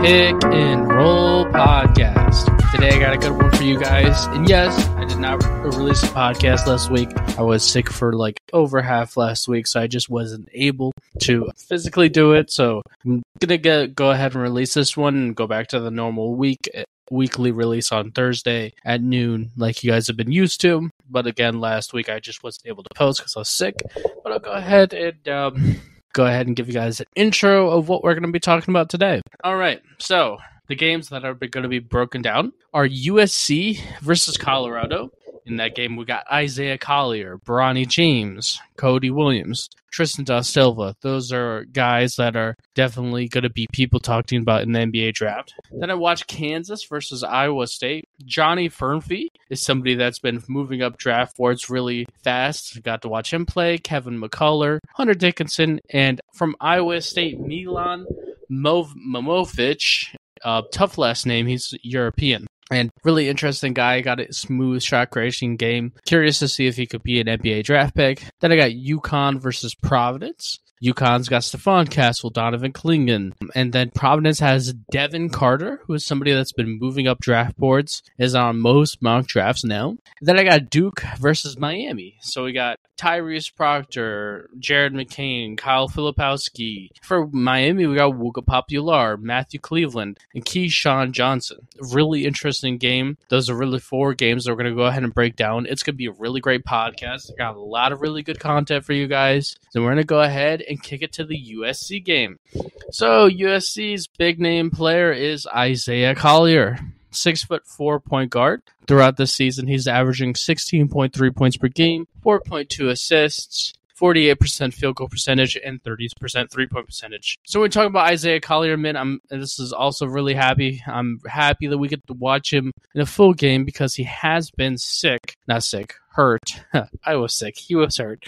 Pick and Roll Podcast. Today I got a good one for you guys. And yes, I did not release a podcast last week. I was sick for like over half last week, so I just wasn't able to physically do it. So I'm gonna go ahead and release this one and go back to the normal weekly release on Thursday at noon like you guys have been used to. But again, last week I just wasn't able to post because I was sick. But I'll go ahead and give you guys an intro of what we're going to be talking about today. All right, so the games that are going to be broken down are USC versus Colorado. In that game, we got Isaiah Collier, Bronny James, Cody Williams, Tristan Da Silva. Those are guys that are definitely going to be people talking about in the NBA draft. Then I watched Kansas versus Iowa State. Johnny Fernfee is somebody that's been moving up draft boards really fast. Got to watch him play. Kevin McCullough, Hunter Dickinson, and from Iowa State, Milan Momovic. Tough last name. He's European. And really interesting guy, got a smooth shot creation game. Curious to see if he could be an NBA draft pick. Then I got UConn versus Providence. UConn's got Stephon Castle, Donovan Clingan. And then Providence has Devin Carter, who is somebody that's been moving up draft boards, is on most mock drafts now. And then I got Duke versus Miami. So we got Tyrese Proctor, Jared McCain, Kyle Filipowski. For Miami, we got Wooga Popular, Matthew Cleveland, and Keyshawn Johnson. Really interesting game. Those are really 4 games that we're going to go ahead and break down. It's going to be a really great podcast. I got a lot of really good content for you guys. So we're going to go ahead and kick it to the USC game. So USC's big name player is Isaiah Collier. 6'4" point guard. Throughout the season, he's averaging 16.3 points per game, 4.2 assists, 48% field goal percentage, and 30% three-point percentage. So when we talk about Isaiah Collier, this is also really happy. I'm happy that we get to watch him in a full game because he has been hurt. I was sick. He was hurt.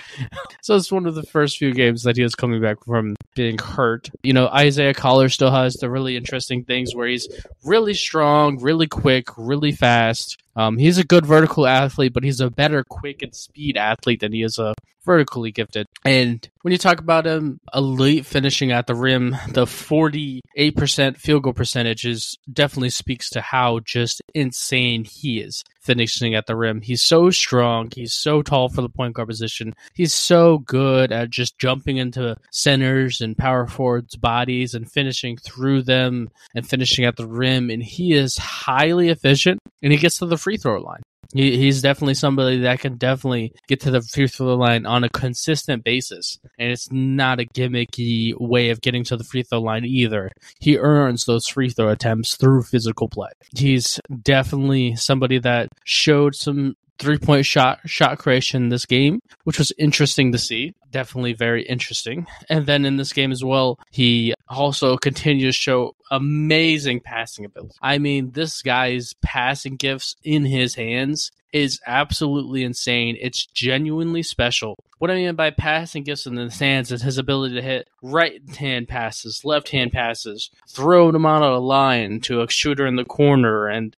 So it's one of the first few games that he was coming back from being hurt. You know, Isaiah Collier still has the really interesting things where he's really strong, really quick, really fast. He's a good vertical athlete, but he's a better quick and speed athlete than he is a vertically gifted. And when you talk about him, elite finishing at the rim, the 48% field goal percentage definitely speaks to how just insane he is finishing at the rim. He's so strong. He's so tall for the point guard position. He's so good at just jumping into centers and power forwards' bodies and finishing through them and finishing at the rim. And he is highly efficient, and he gets to the free throw line. He's definitely somebody that can definitely get to the free throw line on a consistent basis. And it's not a gimmicky way of getting to the free throw line either. He earns those free throw attempts through physical play. He's definitely somebody that showed some three-point shot creation in this game, which was interesting to see. Definitely very interesting. And then in this game as well, he also continues to show amazing passing ability. I mean, this guy's passing gifts in his hands is absolutely insane. It's genuinely special. What I mean by passing gifts in his hands is his ability to hit right-hand passes, left-hand passes, throw them out of the line to a shooter in the corner, and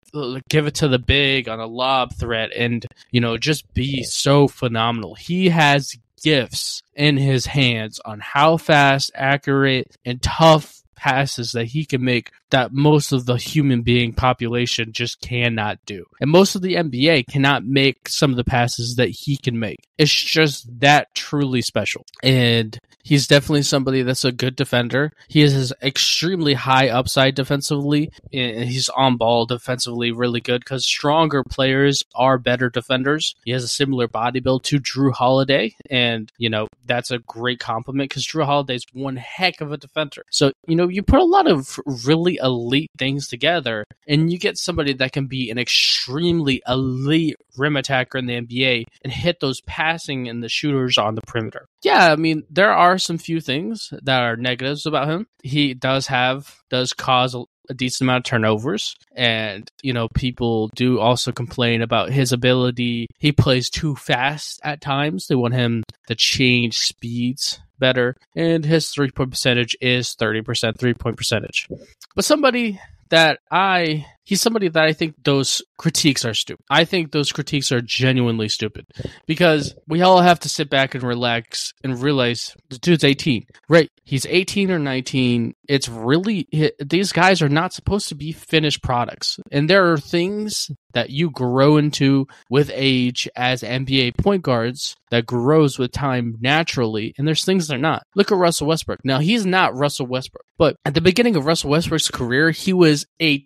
give it to the big on a lob threat, and, you know, just be so phenomenal. He has gifts in his hands on how fast, accurate, and tough passes that he can make that most of the human being population just cannot do. And most of the NBA cannot make some of the passes that he can make. It's just that truly special. And he's definitely somebody that's a good defender. He has extremely high upside defensively, and he's on ball defensively really good because stronger players are better defenders. He has a similar body build to Drew Holiday, and, you know, that's a great compliment because Drew Holiday's one heck of a defender. So, you know, you put a lot of really elite things together, and you get somebody that can be an extremely elite rim attacker in the NBA and hit those passing and the shooters on the perimeter. Yeah, I mean, there are some few things that are negatives about him. He does cause a decent amount of turnovers, and, you know, people do also complain about his ability. He plays too fast at times. They want him to change speeds better, and his three-point percentage is 30% three-point percentage. But somebody that I he's somebody that I think those critiques are stupid. I think those critiques are genuinely stupid because we all have to sit back and relax and realize the dude's 18, right? He's 18 or 19. It's really, these guys are not supposed to be finished products. And there are things that you grow into with age as NBA point guards that grows with time naturally, and there's things they're not. Look at Russell Westbrook. Now, he's not Russell Westbrook, but at the beginning of Russell Westbrook's career, he was he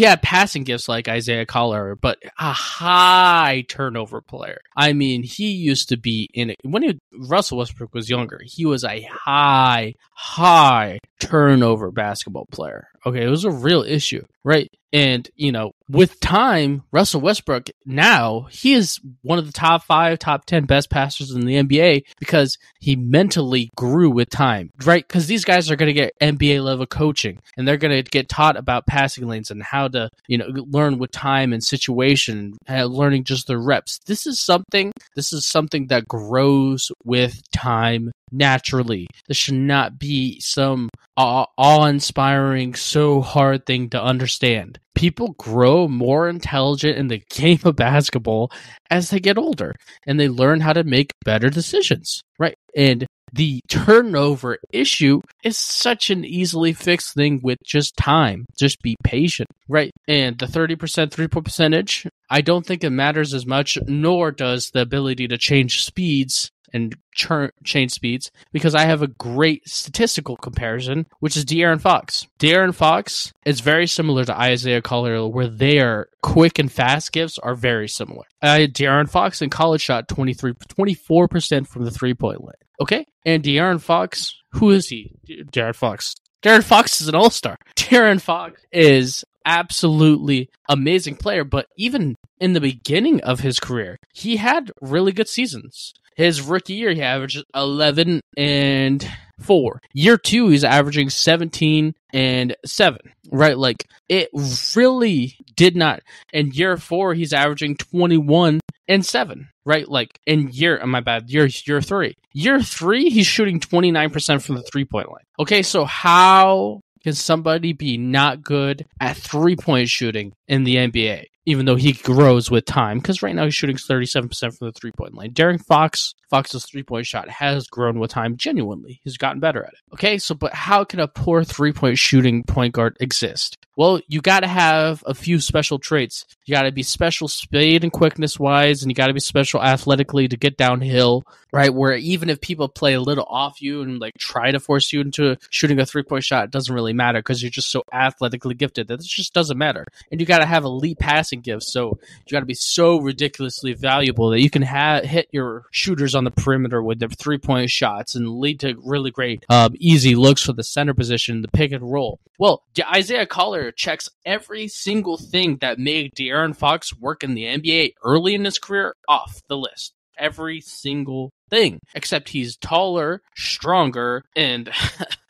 had passing gifts like Isaiah Collier, but a high turnover player. I mean, he used to be Russell Westbrook was younger, he was a high turnover basketball player. Okay, it was a real issue, right? And, with time, Russell Westbrook, now, he is one of the top 5, top 10 best passers in the NBA because he mentally grew with time, right? Because these guys are going to get NBA level coaching and they're going to get taught about passing lanes and how to, learn with time and situation, learning just the reps. This is something that grows with time naturally. This should not be some awe-inspiring, so hard thing to understand. People grow more intelligent in the game of basketball as they get older, and they learn how to make better decisions, right? And the turnover issue is such an easily fixed thing with just time. Just be patient, right? And the 30% three-point percentage, I don't think it matters as much, nor does the ability to change speeds and change speeds, because I have a great statistical comparison, which is De'Aaron Fox. De'Aaron Fox is very similar to Isaiah Collier, where their quick and fast gifts are very similar. De'Aaron Fox in college shot 24% from the three-point line. Okay? And De'Aaron Fox, who is he? De'Aaron Fox. De'Aaron Fox is an all-star. De'Aaron Fox is absolutely amazing player, but even in the beginning of his career, he had really good seasons. His rookie year, he averaged 11 and 4. Year 2, he's averaging 17 and 7. Right, like it really did not. In year 4, he's averaging 21 and 7. Right, like in year 3. Year 3, he's shooting 29% from the 3-point line. Okay, so how can somebody be not good at 3-point shooting in the NBA? Even though he grows with time, because right now he's shooting 37% from the 3-point line. De'Aaron Fox's 3-point shot has grown with time, genuinely. He's gotten better at it. Okay, but how can a poor 3-point shooting point guard exist? Well, you got to have a few special traits. You got to be special speed and quickness-wise, and you got to be special athletically to get downhill, right? Where even if people play a little off you and like try to force you into shooting a 3-point shot, it doesn't really matter because you're just so athletically gifted that it just doesn't matter. And you got to have elite passing gifts, so you got to be so ridiculously valuable that you can hit your shooters on the perimeter with their 3-point shots and lead to really great easy looks for the center position, the pick and roll. Well, Isaiah Collier checks every single thing that made De'Aaron Fox work in the NBA early in his career off the list. Every single thing, except he's taller, stronger, and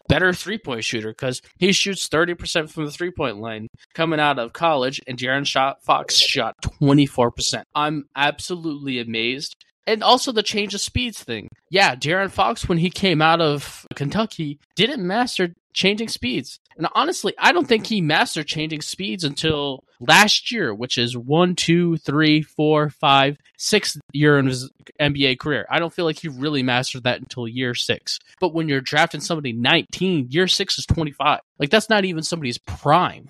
better 3-point shooter because he shoots 30% from the 3-point line coming out of college, and De'Aaron Fox shot 24%. I'm absolutely amazed. And also the change of speeds thing. Yeah, De'Aaron Fox, when he came out of Kentucky, didn't master changing speeds. And honestly, I don't think he mastered changing speeds until last year, which is 1, 2, 3, 4, 5, 6 year in his NBA career. I don't feel like he really mastered that until year 6. But when you're drafting somebody 19, year 6 is 25. Like, that's not even somebody's prime.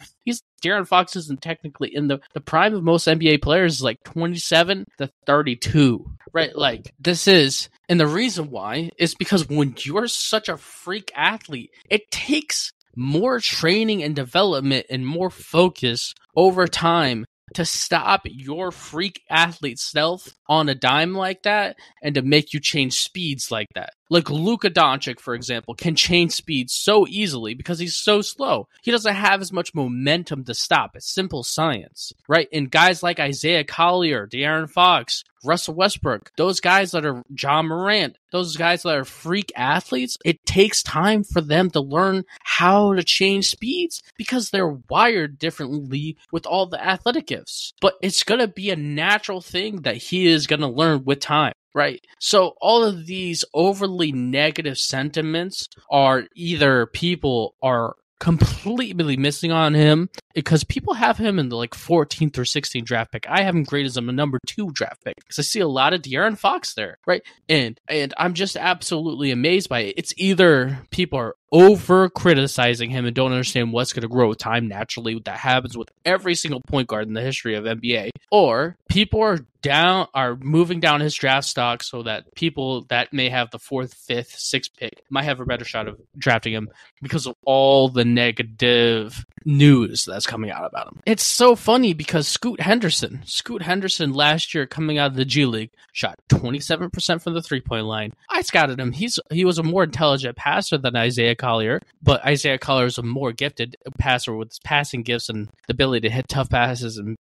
De'Aaron Fox isn't technically in the prime of most NBA players is like 27 to 32. Right? Like, this is, and the reason why is because when you're such a freak athlete, it takes more training and development and more focus over time to stop your freak athlete self on a dime like that and to make you change speeds like that. Like Luka Doncic, for example, can change speeds so easily because he's so slow. He doesn't have as much momentum to stop. It's simple science, right? And guys like Isaiah Collier, De'Aaron Fox, Russell Westbrook, those guys that are John Morant, those guys that are freak athletes, it takes time for them to learn how to change speeds because they're wired differently with all the athletic gifts. But it's going to be a natural thing that he is going to learn with time. Right. So all of these overly negative sentiments are either people are completely missing on him because people have him in the like 14th or 16th draft pick. I have him graded as a number 2 draft pick because I see a lot of De'Aaron Fox there, right? And I'm just absolutely amazed by it. It's either people are over criticizing him and don't understand what's going to grow with time naturally. That happens with every single point guard in the history of NBA, or people are moving down his draft stock so that people that may have the 4th, 5th, 6th pick might have a better shot of drafting him because of all the negative news that's coming out about him. It's so funny because Scoot Henderson last year coming out of the G League shot 27% from the 3-point line. I scouted him. He was a more intelligent passer than Isaiah Collier, but Isaiah Collier is a more gifted passer with his passing gifts and the ability to hit tough passes and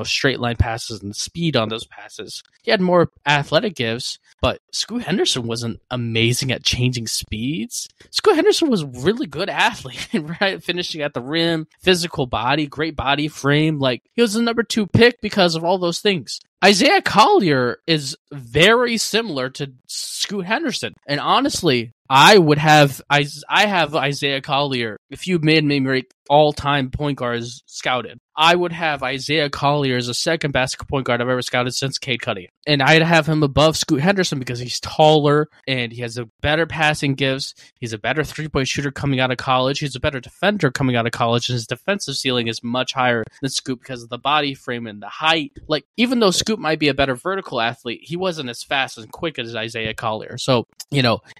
straight line passes and speed on those passes. He had more athletic gifts, but Scoot Henderson wasn't amazing at changing speeds. Scoot Henderson was a really good athlete, right? Finishing at the rim, physical body, great body frame. Like, he was the number 2 pick because of all those things. Isaiah Collier is very similar to Scoot Henderson. And honestly, I have Isaiah Collier. If you made me rate all-time point guards scouted, I would have Isaiah Collier as the second best point guard I've ever scouted since Cade Cunningham. And I'd have him above Scoot Henderson because he's taller and he has a better passing gifts. He's a better 3-point shooter coming out of college. He's a better defender coming out of college. And his defensive ceiling is much higher than Scoot because of the body frame and the height. Like, even though Scoot might be a better vertical athlete, he wasn't as fast and quick as Isaiah Collier. So,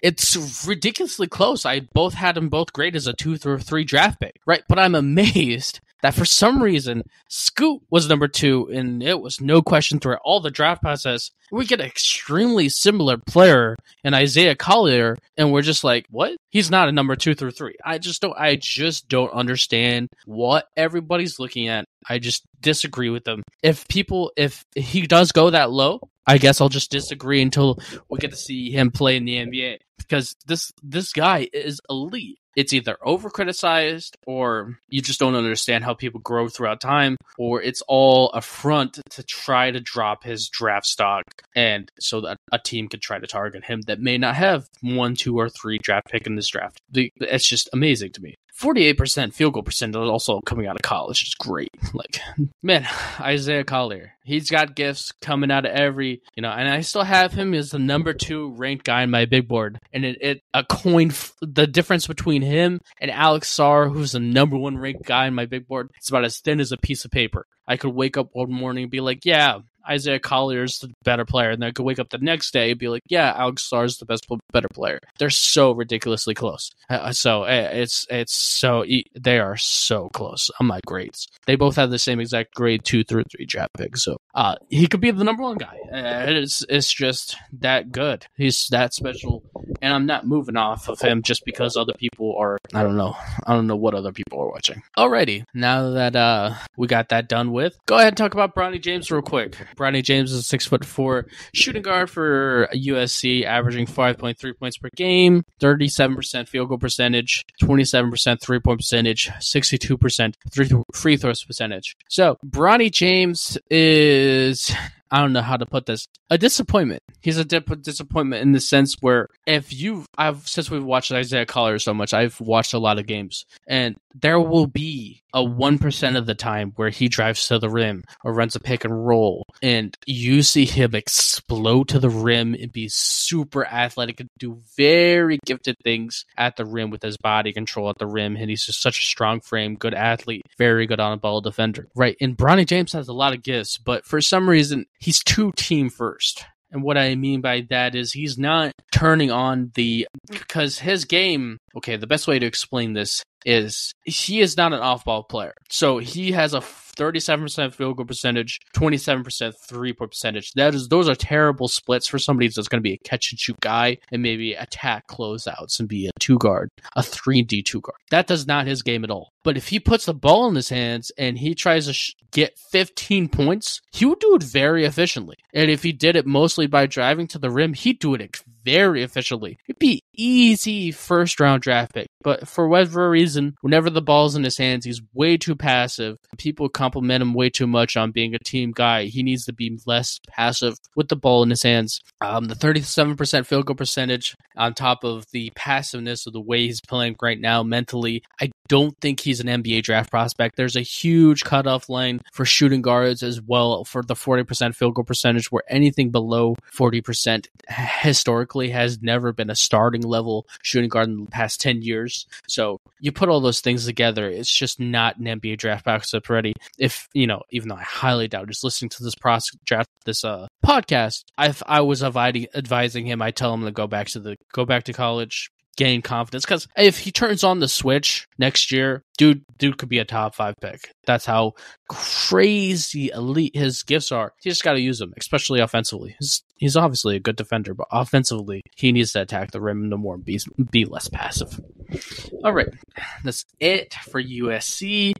it's ridiculously close. I had them both graded as a 2 through 3 draft pick, right? But I'm amazed that for some reason, Scoot was number 2, and it was no question throughout all the draft process. We get an extremely similar player in Isaiah Collier, and we're just like, what? He's not a number 2 through 3. I just don't understand what everybody's looking at. I just disagree with them. If he does go that low, I guess I'll just disagree until we get to see him play in the NBA, because this guy is elite. It's either over-criticized, or you just don't understand how people grow throughout time, or it's all a front to try to drop his draft stock, and so that a team could try to target him that may not have 1, 2, or 3 draft pick in this draft. It's just amazing to me. 48% field goal percentage also coming out of college is great. Like, man, Isaiah Collier, he's got gifts coming out of every, and I still have him as the number 2 ranked guy in my big board. And the difference between him and Alex Sarr, who's the number 1 ranked guy in my big board, it's about as thin as a piece of paper. I could wake up one morning and be like, yeah, Isaiah Collier's the better player. And then I could wake up the next day and be like, yeah, Alex Sarr's the better player. They're so ridiculously close. They are so close on my grades. They both have the same exact grade 2 through 3 draft pick. So he could be the number 1 guy. It's just that good. He's that special. And I'm not moving off of him just because other people are, I don't know what other people are watching. Alrighty, now that we got that done with, go ahead and talk about Bronny James real quick. Bronny James is a 6'4" shooting guard for USC, averaging 5.3 points per game, 37% field goal percentage, 27% 3-point percentage, 62% free throws percentage. So Bronny James is, I don't know how to put this, a disappointment. He's a disappointment in the sense where since we've watched Isaiah Collier so much, I've watched a lot of games, and there will be a 1% of the time where he drives to the rim or runs a pick and roll, and you see him explode to the rim and be super athletic and do very gifted things at the rim with his body control at the rim, and he's just such a strong frame, good athlete, very good on-ball defender. Right, and Bronny James has a lot of gifts, but for some reason, he's too team first. And what I mean by that is he's not turning on because his game, okay, the best way to explain this is he is not an off-ball player. So he has a 37% field goal percentage, 27% 3-point percentage. Those are terrible splits for somebody that's going to be a catch-and-shoot guy and maybe attack closeouts and be a 2-guard, a 3D 2-guard. That does not his game at all. But if he puts the ball in his hands and he tries to get 15 points, he would do it very efficiently. And if he did it mostly by driving to the rim, he'd do it very efficiently. It'd be easy first-round draft pick. But for whatever reason, whenever the ball's in his hands, he's way too passive. People compliment him way too much on being a team guy. He needs to be less passive with the ball in his hands. The 37% field goal percentage on top of the passiveness of the way he's playing right now mentally, I don't think he's an NBA draft prospect. There's a huge cutoff line for shooting guards as well for the 40% field goal percentage, where anything below 40% historically has never been a starting level shooting guard in the past 10 years. So you put all those things together, it's just not an NBA draft prospect ready. If, even though I highly doubt just listening to this podcast, if I was advising him, I tell him to go back to college, gain confidence, because if he turns on the switch next year, dude could be a top 5 pick. That's how crazy elite his gifts are. You just got to use them, especially offensively. He's obviously a good defender, but offensively, he needs to attack the rim no more and be less passive. All right, that's it for USC.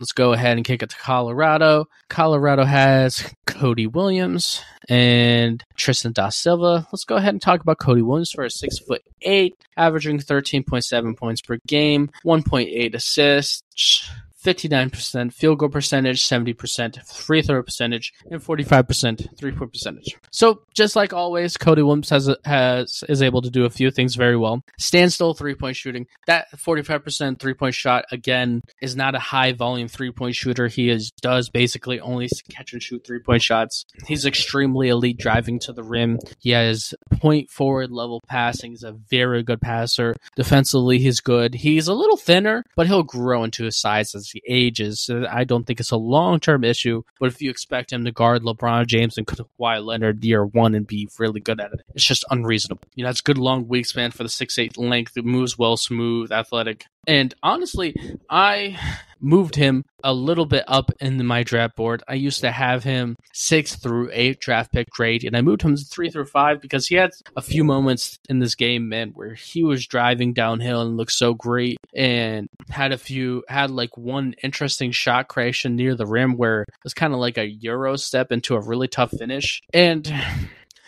Let's go ahead and kick it to Colorado. Colorado has Cody Williams and Tristan da Silva. Let's go ahead and talk about Cody Williams for a 6'8", averaging 13.7 points per game, 1.8 assists, 59% field goal percentage, 70% free throw percentage, and 45% three-point percentage. So just like always, Cody Williams is able to do a few things very well. Standstill three-point shooting. That 45% three-point shot, again, is not a high-volume three-point shooter. He does basically only catch and shoot three-point shots. He's extremely elite driving to the rim. He has point forward level passing. He's a very good passer. Defensively, he's good. He's a little thinner, but he'll grow into his size as he ages. So I don't think it's a long-term issue, but if you expect him to guard LeBron James and Kawhi Leonard year one and be really good at it, it's just unreasonable. It's good long wingspan for the 6'8" length. It moves well, smooth, athletic. And honestly, I moved him a little bit up in my draft board. I used to have him 6 through 8 draft pick grade, and I moved him to 3 through 5 because he had a few moments in this game, man, where he was driving downhill and looked so great, and had like one interesting shot creation near the rim where it was kind of like a Euro step into a really tough finish. And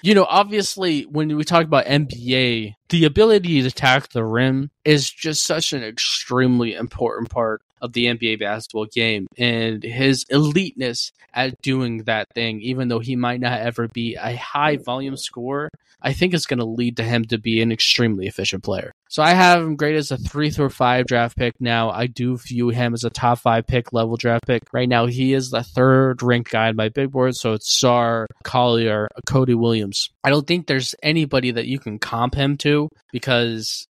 obviously, when we talk about NBA, the ability to attack the rim is just such an extremely important part of the NBA basketball game. And his eliteness at doing that thing, even though he might not ever be a high volume scorer, I think it's going to lead to him to be an extremely efficient player. So I have him graded as a 3 through 5 draft pick now. I do view him as a top 5 pick level draft pick. Right now, he is the 3rd ranked guy on my big board, so it's Sar, Collier, Cody Williams. I don't think there's anybody that you can comp him to because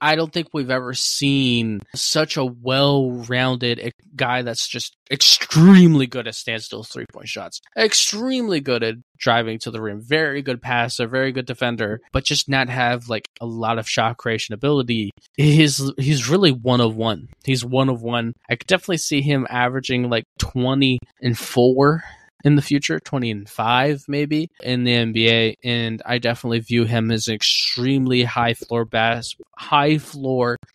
I don't think we've ever seen such a well-rounded guy that's just extremely good at standstill three-point shots, extremely good at driving to the rim, very good passer, very good defender, but just not have like a lot of shot creation ability. He's really one of one. He's one of one. I could definitely see him averaging like 20 and 4 in the future, 20 and 5 maybe in the NBA, and I definitely view him as an extremely high floor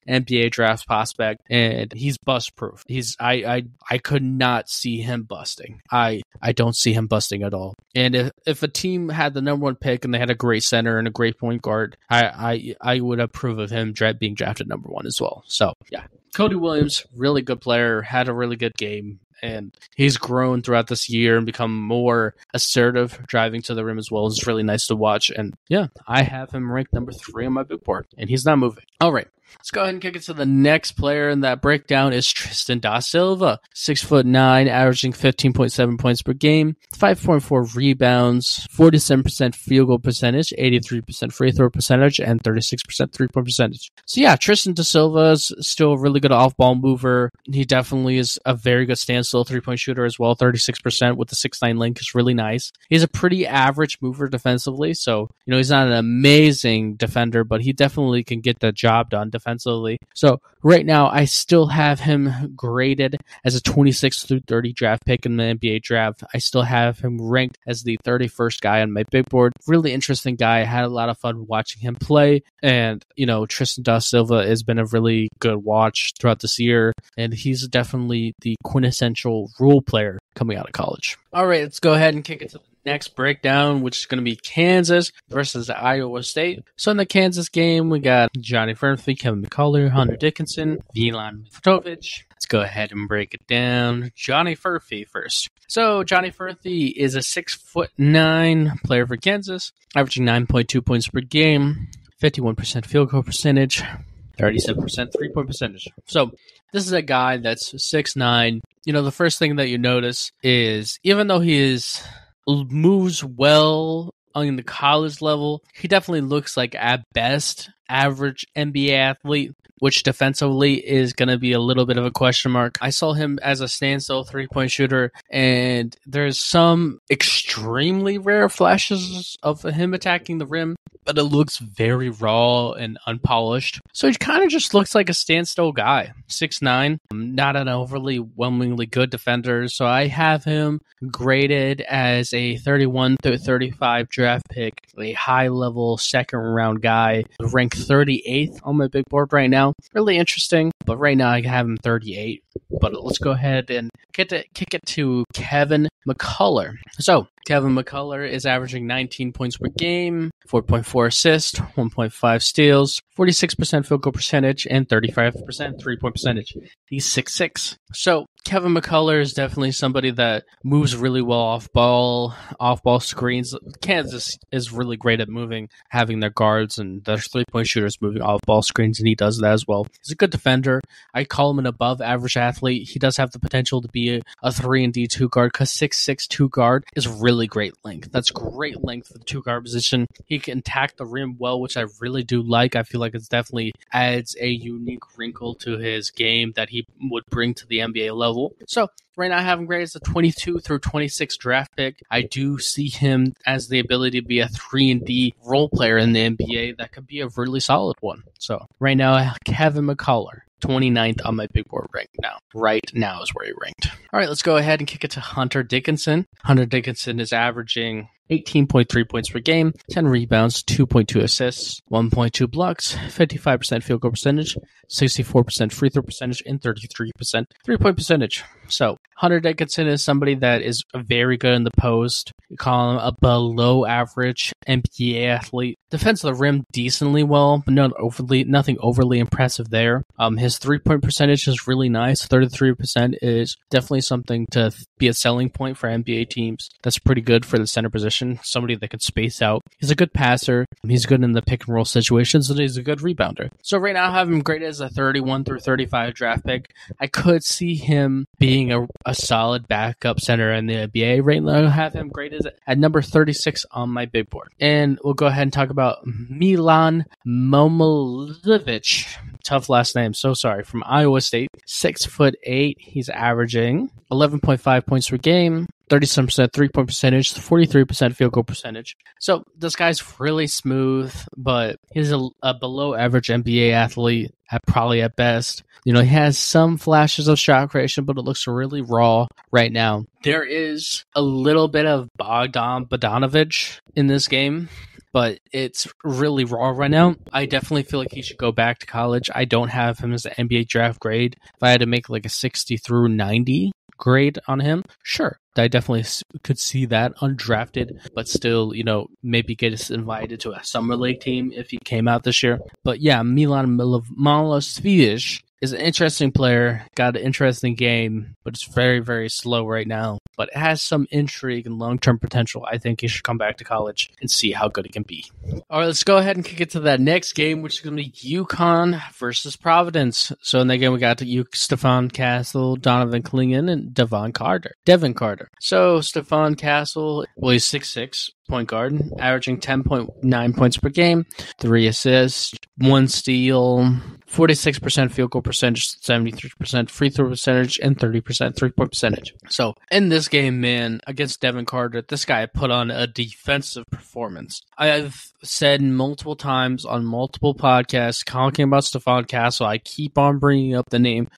NBA draft prospect, and he's bust proof. I could not see him busting. I don't see him busting at all. And if a team had the number 1 pick and they had a great center and a great point guard, I would approve of him being drafted number 1 as well. So yeah, Cody Williams, really good player, had a really good game. And he's grown throughout this year and become more assertive driving to the rim as well. It's really nice to watch. And yeah, I have him ranked number 3 on my big board, and he's not moving. All right, let's go ahead and kick it to the next player in that breakdown is Tristan da Silva. 6'9", averaging 15.7 points per game, 5.4 rebounds, 47% field goal percentage, 83% free throw percentage, and 36% three-point percentage. So yeah, Tristan da Silva is still a really good off-ball mover. He definitely is a very good standstill three-point shooter as well. 36% with the 6'9" length is really nice. He's a pretty average mover defensively, so he's not an amazing defender, but he definitely can get the job done defensively. So right now, I still have him graded as a 26 through 30 draft pick in the NBA draft. I still have him ranked as the 31st guy on my big board. Really interesting guy. I had a lot of fun watching him play. And, Tristan da Silva has been a really good watch throughout this year. And he's definitely the quintessential role player coming out of college. All right, let's go ahead and kick it to the next breakdown, which is going to be Kansas versus Iowa State. So in the Kansas game, we got Johnny Furphy, Kevin McCullough, Hunter Dickinson, Milan Mitrovic. Let's go ahead and break it down. Johnny Furphy first. So Johnny Furphy is a 6'9" player for Kansas, averaging 9.2 points per game, 51% field goal percentage, 37% three-point percentage. So this is a guy that's 6'9". The first thing that you notice is even though he moves well on the college level, he definitely looks like, at best, average NBA athlete, which defensively is going to be a little bit of a question mark. I saw him as a standstill three-point shooter, and there's some extremely rare flashes of him attacking the rim, but it looks very raw and unpolished. So he kind of just looks like a standstill guy. 6'9", not an overwhelmingly good defender, so I have him graded as a 31 to 35 draft pick, a high-level second-round guy, ranked 38th on my big board right now. Really interesting, but right now I have him 38. But let's go ahead and kick it to Kevin McCullough. So Kevin McCullough is averaging 19 points per game, 4.4 assists, 1.5 steals, 46% field goal percentage, and 35% three-point percentage. He's 6'6". So Kevin McCullough is definitely somebody that moves really well off ball screens. Kansas is really great at having their guards and their three-point shooters moving off ball screens, and he does that as well. He's a good defender. I call him an above average athlete. He does have the potential to be a 3-and-D 2 guard, because 6'6" 2 guard is really great length. That's great length for the 2 guard position. He can attack the rim well, which I really do like. I feel like it definitely adds a unique wrinkle to his game that he would bring to the NBA level. So right now I have him graded as a 22 through 26 draft pick. I do see him as the ability to be a 3-and-D role player in the NBA that could be a really solid one. So right now, Kevin McCullough, 29th on my big board right now. Right now is where he ranked. All right, let's go ahead and kick it to Hunter Dickinson. Hunter Dickinson is averaging 18.3 points per game, 10 rebounds, 2.2 assists, 1.2 blocks, 55% field goal percentage, 64% free throw percentage, and 33% three-point percentage. So Hunter Dickinson is somebody that is very good in the post. You call him a below average NBA athlete. Defends the rim decently well, but nothing overly impressive there. His three-point percentage is really nice. 33% is definitely something to be a selling point for NBA teams. That's pretty good for the center position, somebody that can space out. He's a good passer. He's good in the pick and roll situations, and he's a good rebounder. So right now I have him graded as a 31 through 35 draft pick. I could see him being a solid backup center in the NBA. Right now I have him graded at number 36 on my big board. And we'll go ahead and talk about Milan Momolovic. Tough last name, so sorry. From Iowa State, 6'8". He's averaging 11.5 points per game, 37% three-point percentage, 43% field goal percentage. So this guy's really smooth, but he's a below-average NBA athlete, probably at best. He has some flashes of shot creation, but it looks really raw right now. There is a little bit of Bogdan Bogdanovic in this game, but it's really raw right now. I definitely feel like he should go back to college. I don't have him as an NBA draft grade. If I had to make like a 60 through 90 grade on him, sure, I definitely could see that undrafted, but still, maybe get us invited to a summer league team if he came out this year. But yeah, Milan Milosevic is an interesting player, got an interesting game, but it's very, very slow right now. But it has some intrigue and long-term potential. I think he should come back to college and see how good he can be. All right, let's go ahead and kick it to that next game, which is going to be UConn versus Providence. So in that game, we got Stephon Castle, Donovan Clingan, and Devin Carter. So Stephon Castle, he's 6'6", point guard, averaging 10.9 points per game, 3 assists, 1 steal, 46% field goal percentage, 73% free throw percentage, and 30% three-point percentage. So in this game, man, against Devin Carter, this guy put on a defensive performance. I've said multiple times on multiple podcasts talking about Stephon Castle, I keep on bringing up the name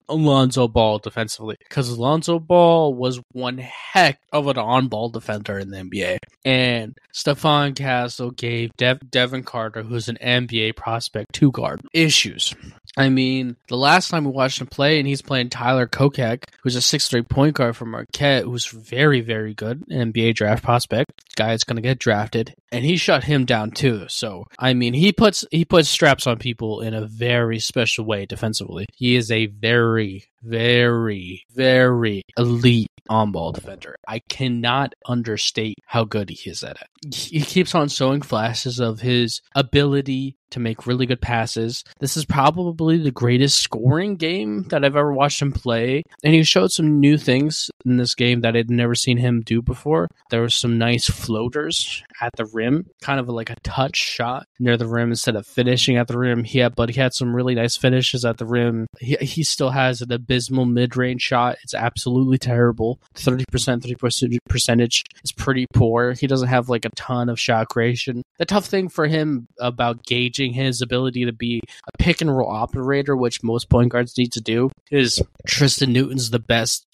Alonzo Ball defensively, because Alonzo Ball was one heck of an on-ball defender in the NBA. And Stephon Castle gave Devin Carter, who's an NBA prospect, 2 guard issues. I mean, the last time we watched him play, and he's playing Tyler Kokek, who's a 6'3" point guard from Marquette, who's very, very good, an NBA draft prospect. Guy is going to get drafted, and he shut him down too. So, I mean, he puts straps on people in a very special way defensively. He is a very, very, very elite on-ball defender. I cannot understate how good he is at it. He keeps on showing flashes of his ability to make really good passes. This is probably the greatest scoring game that I've ever watched him play, and he showed some new things in this game that I'd never seen him do before. There were some nice floaters at the rim, kind of like a touch shot near the rim instead of finishing at the rim. But he had some really nice finishes at the rim. He still has an abysmal mid-range shot. It's absolutely terrible. 30% three-point percentage is pretty poor. He doesn't have like a ton of shot creation. The tough thing for him about gauging his ability to be a pick and roll operator, which most point guards need to do, is Tristan Newton's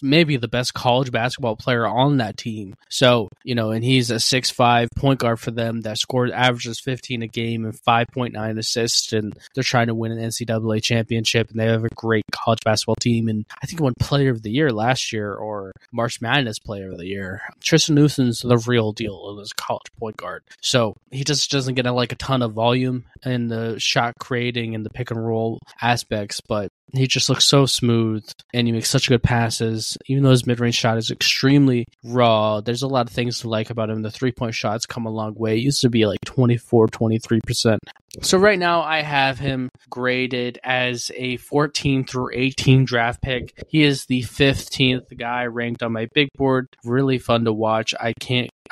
maybe the best college basketball player on that team. So, and he's a 6'5" point guard for them that averages 15 a game and 5.9 assists, and they're trying to win an NCAA championship, and they have a great college basketball team, and I think he won Player of the Year last year, or March Madness Player of the Year. Tristan Newton's the real deal as a college point guard. So he just doesn't get a ton of volume in the shot creating and the pick and roll aspects, but he just looks so smooth, and he makes such good passes. Even though his mid-range shot is extremely raw, there's a lot of things to like about him. The three-point shots come a long way. It used to be like 24, 23%. So right now I have him graded as a 14 through 18 draft pick. He is the 15th guy ranked on my big board. Really fun to watch.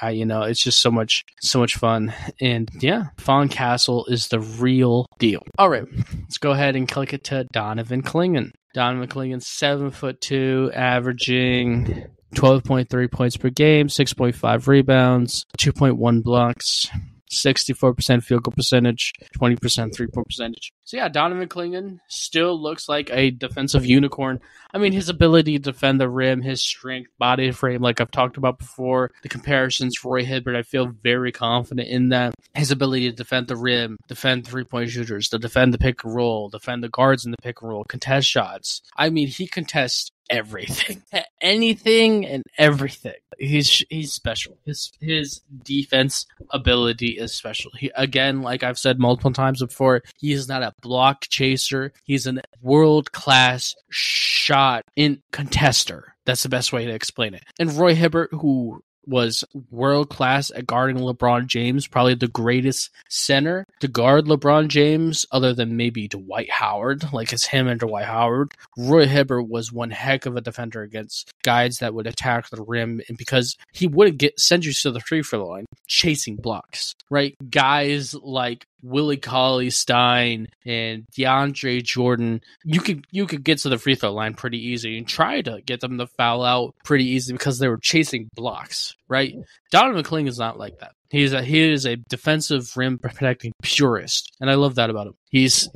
It's just so much fun. And yeah, Fawn Castle is the real deal. All right, let's go ahead and click it to Donovan Clingan. Donovan Clingan, 7'2", averaging 12.3 points per game, 6.5 rebounds, 2.1 blocks, 64% field goal percentage, 20% three-point percentage. So yeah, Donovan Clingan still looks like a defensive unicorn. I mean, his ability to defend the rim, his strength, body frame, like I've talked about before, the comparisons to Roy Hibbert, I feel very confident in that. His ability to defend the rim, defend three-point shooters, to defend the pick and roll, defend the guards in the pick and roll, contest shots. I mean, he contests everything, anything and everything. He's special. His defense ability is special. He, again, like I've said multiple times before, he is not a block chaser. He's a world-class shot in contester. That's the best way to explain it. And Roy Hibbert, who was world-class at guarding LeBron James, probably the greatest center to guard LeBron James, other than maybe Dwight Howard, like it's him and Dwight Howard. Roy Hibbert was one heck of a defender against guys that would attack the rim, and because he wouldn't send you to the free throw line, chasing blocks, right? Guys like Willie Cauley-Stein and DeAndre Jordan, you could get to the free throw line pretty easy and try to get them to foul out pretty easy because they were chasing blocks, right? Donovan Clingan is not like that. He is a defensive rim protecting purist, and I love that about him. He's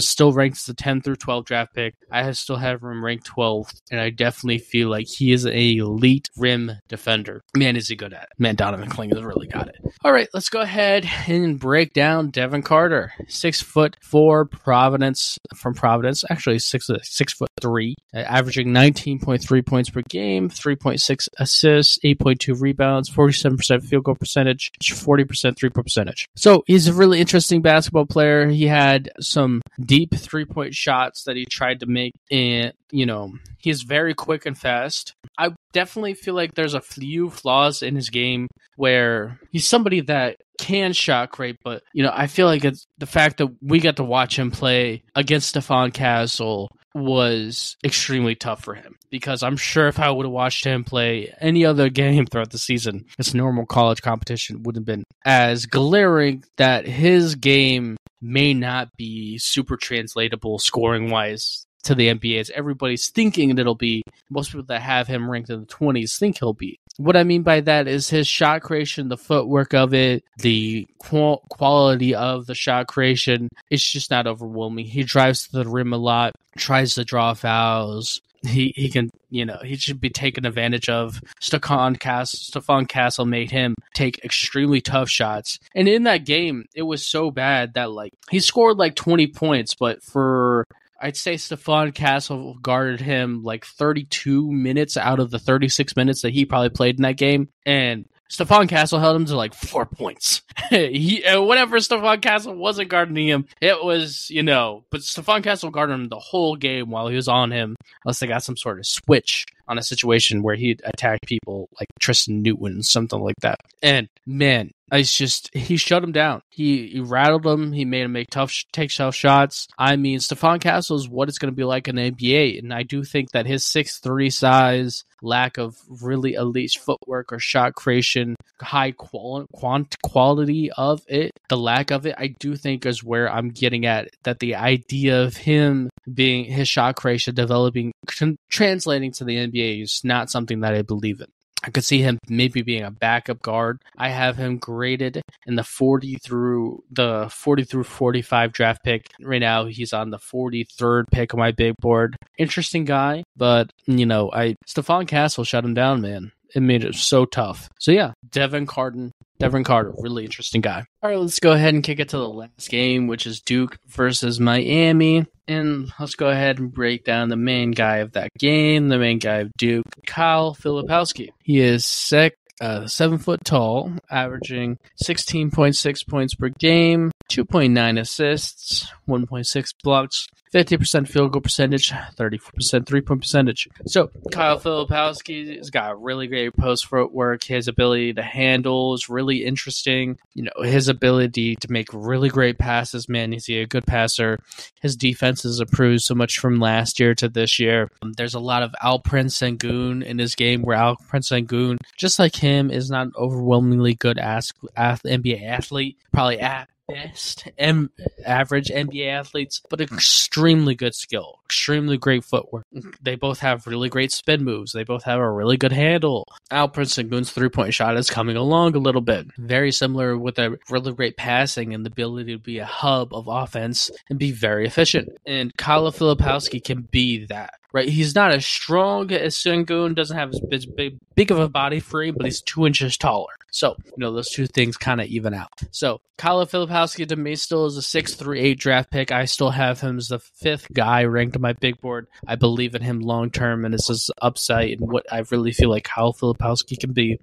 still ranked as a 10 through 12 draft pick. I still have him ranked 12th, and I definitely feel like he is an elite rim defender. Man, is he good at it. Man, Donovan Clingan has really got it. All right, let's go ahead and break down Devin Carter, 6'4", from Providence. Actually, 6'3", averaging 19.3 points per game, 3.6 assists, 8.2 rebounds, 47% field goal percentage, 40% three-point percentage. So he's a really interesting basketball player. He had some deep three-point shots that he tried to make, and he's very quick and fast. I definitely feel like there's a few flaws in his game where he's somebody that can shot create, but I feel like it's the fact that we got to watch him play against Stephon Castle was extremely tough for him, because I'm sure if I would have watched him play any other game throughout the season, this normal college competition would have been as glaring that his game may not be super translatable scoring wise to the NBA as everybody's thinking it'll be. Most people that have him ranked in the 20s think he'll be. What I mean by that is his shot creation, the footwork of it, the quality of the shot creation, it's just not overwhelming. He drives to the rim a lot, tries to draw fouls, he can, he should be taken advantage of. Stephon Castle made him take extremely tough shots. And in that game, it was so bad that like he scored like 20 points, but I'd say Stephon Castle guarded him like 32 minutes out of the 36 minutes that he probably played in that game. And Stephon Castle held him to like 4 points. Whenever Stephon Castle wasn't guarding him, it was, but Stephon Castle guarded him the whole game while he was on him, unless they got some sort of switch on a situation where he'd attack people like Tristan Newton, something like that. And man, he shut him down. He rattled him. He made him take tough shots. I mean, Stephon Castle is what it's going to be like in the NBA, and I do think that his 6'3" size, lack of really elite footwork or shot creation, high quality of it, the lack of it, I do think is where I'm getting at. That the idea of him being his shot creation developing, translating to the NBA is not something that I believe in. I could see him maybe being a backup guard. I have him graded in the 40 through 45 draft pick. Right now, he's on the 43rd pick on my big board. Interesting guy, but Stephon Castle shut him down, man. It made it so tough. So yeah, Devin Carter, really interesting guy. All right, let's go ahead and kick it to the last game, which is Duke versus Miami. And let's go ahead and break down the main guy of that game, the main guy of Duke, Kyle Filipowski. He is 7 foot tall, averaging 16.6 points per game, 2.9 assists, 1.6 blocks, 50% field goal percentage, 34% three-point percentage. So Kyle Filipowski has got really great post footwork. His ability to handle is really interesting. His ability to make really great passes, man, is he a good passer. His defense has improved so much from last year to this year. There's a lot of Alperen Sengun in his game, where Alperen Sengun, just like him, is not an overwhelmingly good NBA athlete, probably at best average NBA athletes, but extremely good skill, extremely great footwork. They both have really great spin moves. They both have a really good handle. Alperen Sengun's three-point shot is coming along a little bit. Very similar, with a really great passing and the ability to be a hub of offense and be very efficient. And Kyle Filipowski can be that. Right, he's not as strong as Sengun, doesn't have as big of a body frame, but he's 2 inches taller. So, those two things kind of even out. So, Kyle Filipowski to me still is a 6'8" draft pick. I still have him as the 5th guy ranked on my big board. I believe in him long term, and this is upside and what I really feel like Kyle Filipowski can be.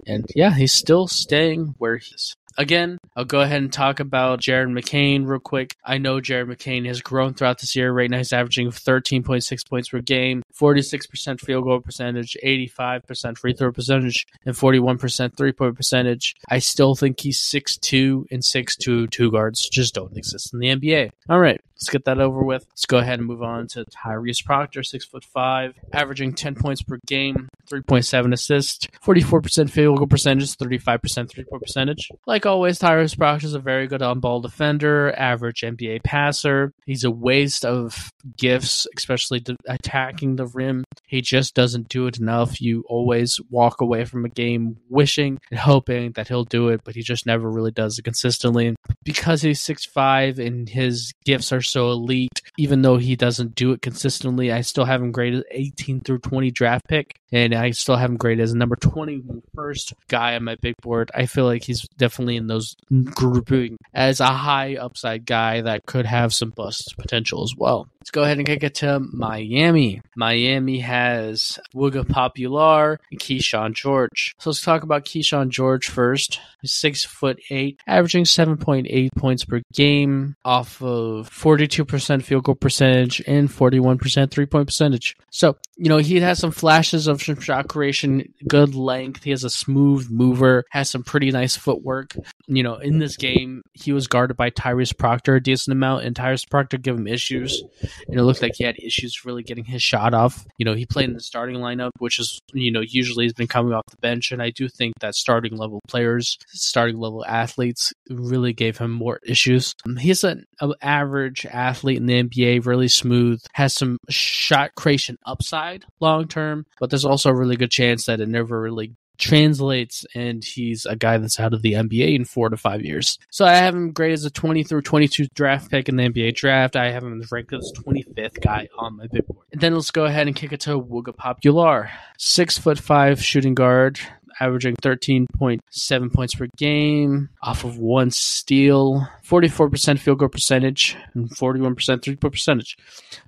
And yeah, he's still staying where he is. Again, I'll go ahead and talk about Jared McCain real quick. I know Jared McCain has grown throughout this year. Right now, he's averaging 13.6 points per game, 46% field goal percentage, 85% free throw percentage, and 41% three-point percentage. I still think he's 6'2", and 6'2", two guards just don't exist in the NBA. All right, let's get that over with. Let's go ahead and move on to Tyrese Proctor, 6'5", averaging 10 points per game, 3.7 assists, 44% field goal percentage, 35% three-point percentage. Like always, Tyrese Proctor is a very good on-ball defender, average NBA passer. He's a waste of gifts, especially attacking the rim. He just doesn't do it enough. You always walk away from a game wishing and hoping that he'll do it, but he just never really does it consistently. Because he's 6'5" and his gifts are so elite, even though he doesn't do it consistently, I still have him graded 18 through 20 draft pick, and I still have him graded as number 21st guy on my big board. I feel like he's definitely in those grouping as a high upside guy that could have some bust potential as well. Let's go ahead and kick it to Miami. Miami has Wooga Popular and Keyshawn George. So let's talk about Keyshawn George first. He's 6'8", averaging 7.8 points per game off of 42% field goal percentage and 41% three-point percentage. So, he has some flashes of shot creation, good length. He has a smooth mover, has some pretty nice footwork. In this game, he was guarded by Tyrese Proctor a decent amount, and Tyrese Proctor gave him issues. And it looked like he had issues really getting his shot off. He played in the starting lineup, which is, usually has been coming off the bench. And I do think that starting level players, starting level athletes really gave him more issues. He's an average athlete in the NBA, really smooth, has some shot creation upside long term, but there's also a really good chance that it never really translates, and he's a guy that's out of the NBA in 4 to 5 years. So I have him graded as a 20 through 22 draft pick in the NBA draft. I have him ranked as 25th guy on my big board. And then let's go ahead and kick it to Wooga Popular. 6'5" shooting guard, averaging 13.7 points per game off of 1 steal, 44% field goal percentage, and 41% three-point percentage.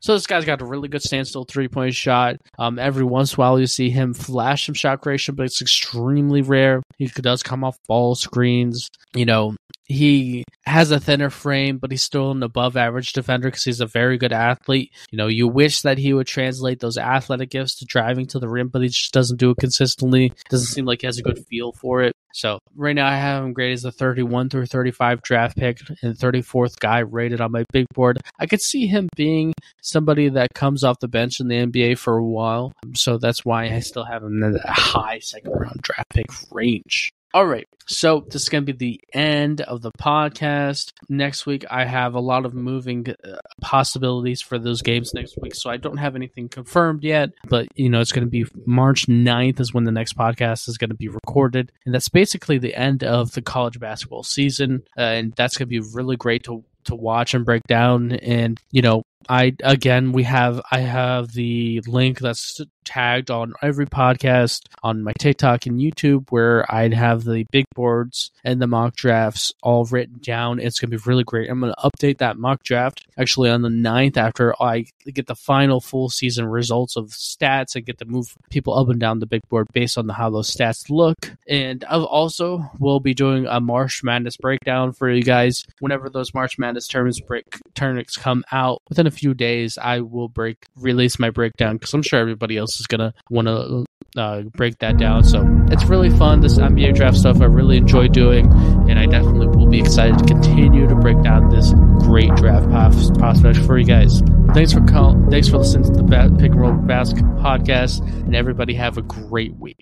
So this guy's got a really good standstill three-point shot. Every once in a while you see him flash some shot creation, but it's extremely rare. He does come off ball screens. He has a thinner frame, but he's still an above-average defender because he's a very good athlete. You wish that he would translate those athletic gifts to driving to the rim, but he just doesn't do it consistently. Doesn't seem like he has a good feel for it. So right now I have him graded as a 31 through 35 draft pick and 34th guy rated on my big board. I could see him being somebody that comes off the bench in the NBA for a while. So that's why I still have him in that high second-round draft pick range. All right, so this is going to be the end of the podcast. Next week, I have a lot of moving possibilities for those games next week, so I don't have anything confirmed yet, but, it's going to be March 9th is when the next podcast is going to be recorded, and that's basically the end of the college basketball season, and that's going to be really great to watch and break down, and, I have the link that's tagged on every podcast on my TikTok and YouTube where I'd have the big boards and the mock drafts all written down. It's going to be really great. I'm going to update that mock draft actually on the 9th after I get the final full season results of stats and get to move people up and down the big board based on how those stats look. And I also will be doing a March Madness breakdown for you guys. Whenever those March Madness tournaments come out, within a few days, I will release my breakdown because I'm sure everybody else is going to want to break that down. So it's really fun, this NBA draft stuff. I really enjoy doing, and I definitely will be excited to continue to break down this great draft prospect for you guys. Thanks for listening to the Pick and Roll Basket podcast, and everybody have a great week.